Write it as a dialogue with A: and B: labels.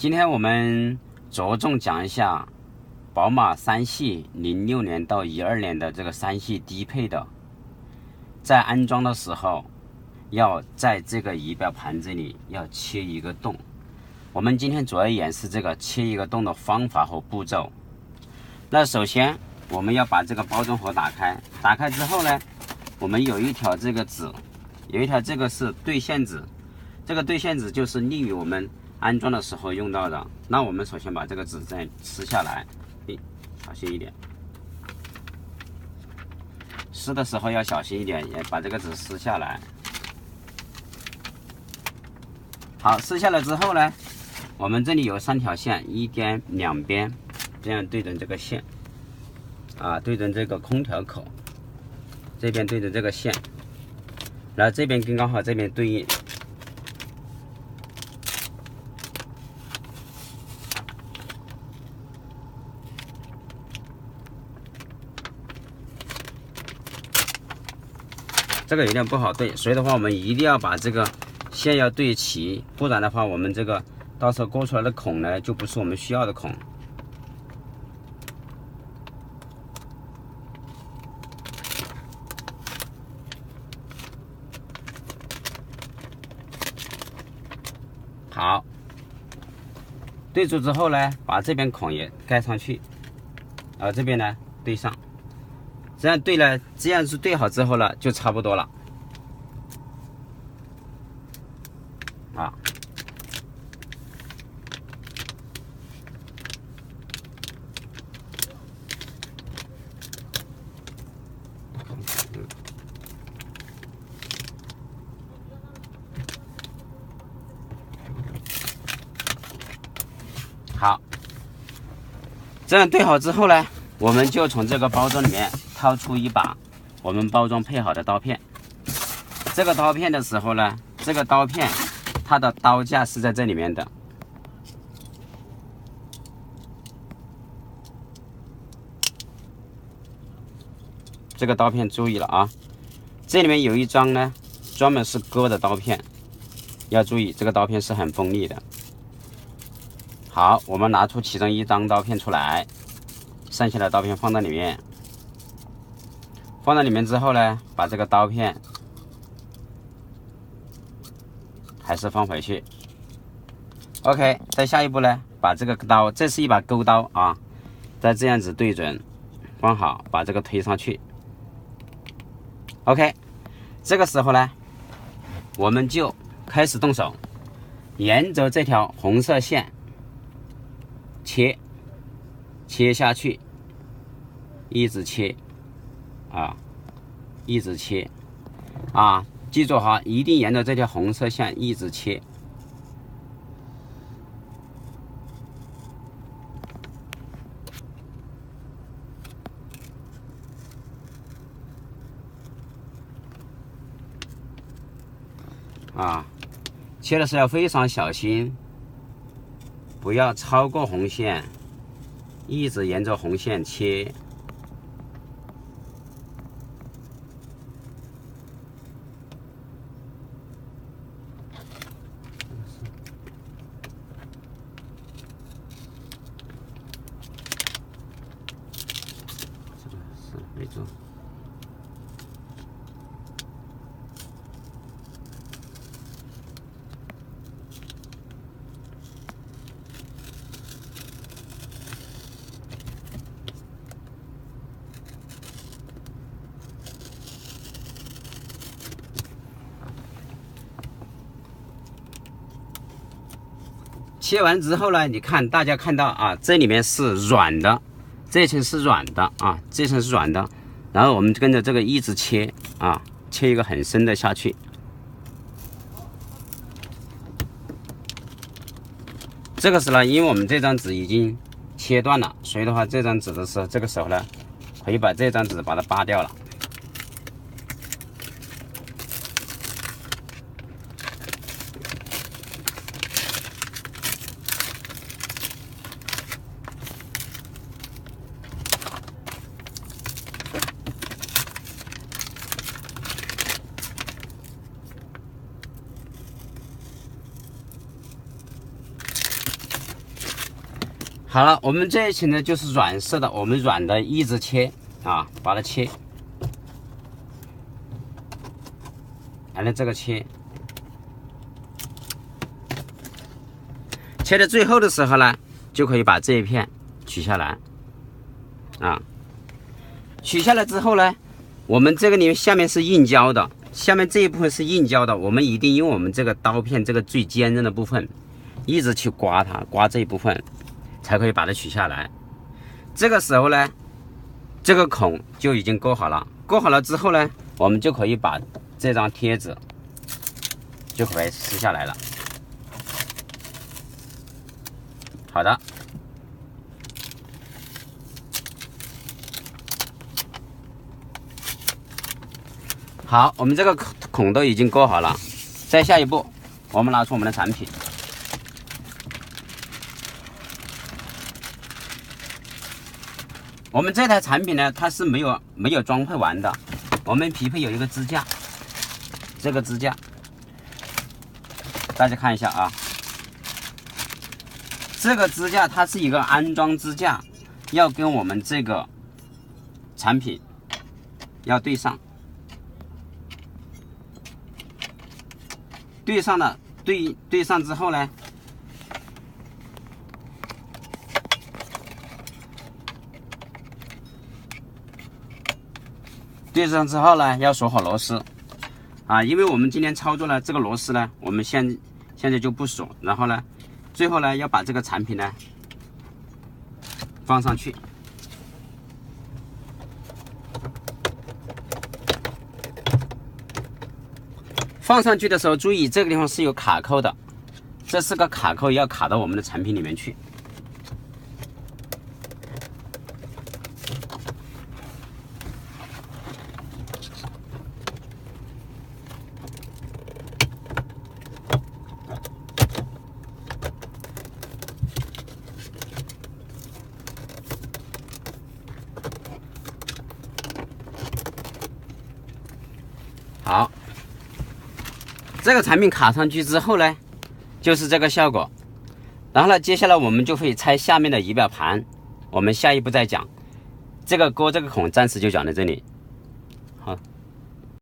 A: 今天我们着重讲一下宝马3系06年到12年的这个3系低配的，在安装的时候要在这个仪表盘这里要切一个洞。我们今天主要演示这个切一个洞的方法和步骤。那首先我们要把这个包装盒打开，打开之后呢，我们有一条这个纸，有一条这个是对线纸，这个对线纸就是利于我们安装的时候用到的。那我们首先把这个纸再撕下来，小心一点，撕的时候要小心一点，也把这个纸撕下来。好，撕下来之后呢，我们这里有3条线，一边两边这样对准这个线啊，对准这个空调口，这边对准这个线，然后这边跟刚好这边对应。这个有点不好对，所以的话我们一定要把这个线要对齐，不然的话我们这个到时候勾出来的孔呢就不是我们需要的孔。好，对住之后呢，把这边孔也盖上去，然后这边呢对上，这样对了，这样是对好之后了，就差不多了。啊，好，这样对好之后呢，我们就从这个包装里面掏出一把我们包装配好的刀片。这个刀片的时候呢，这个刀片它的刀架是在这里面的。这个刀片注意了啊，这里面有一张呢，专门是割的刀片，要注意这个刀片是很锋利的。好，我们拿出其中一张刀片出来，剩下的刀片放在里面。放在里面之后呢，把这个刀片还是放回去。OK， 再下一步呢，把这个刀，这是一把钩刀啊，再这样子对准，放好，把这个推上去。OK， 这个时候呢，我们就开始动手，沿着这条红色线切下去，一直切啊，一直切啊，记住哈，一定沿着这条红色线一直切。啊，切的时候要非常小心，不要超过红线，一直沿着红线切。没错。切完之后呢，你看大家看到啊，这里面是软的，这层是软的啊，这层是软的，然后我们跟着这个一直切啊，切一个很深的下去。这个时候呢，因为我们这张纸已经切断了，所以的话，这张纸的时候，这个时候呢，可以把这张纸把它扒掉了。好了，我们这一期呢就是软式的，我们软的一直切啊，把它切，按照这个切，切到最后的时候呢，就可以把这一片取下来啊。取下来之后呢，我们这个里面下面是硬胶的，下面这一部分是硬胶的，我们一定用我们这个刀片这个最坚韧的部分，一直去刮它，刮这一部分。才可以把它取下来。这个时候呢，这个孔就已经勾好了。勾好了之后呢，我们就可以把这张贴纸就可以撕下来了。好的，好，我们这个孔都已经勾好了。再下一步，我们拿出我们的产品。我们这台产品呢，它是没有装配完的。我们匹配有一个支架，这个支架，大家看一下啊。这个支架它是一个安装支架，要跟我们这个产品要对上，对上了，对上之后呢，对上之后呢，要锁好螺丝啊，因为我们今天操作呢，这个螺丝呢，我们现在就不锁，然后呢，最后呢，要把这个产品呢放上去。放上去的时候，注意这个地方是有卡扣的，这是个卡扣，要卡到我们的产品里面去。好，这个产品卡上去之后呢，就是这个效果。然后呢，接下来我们就会拆下面的仪表盘，我们下一步再讲。这个钩这个孔暂时就讲到这里。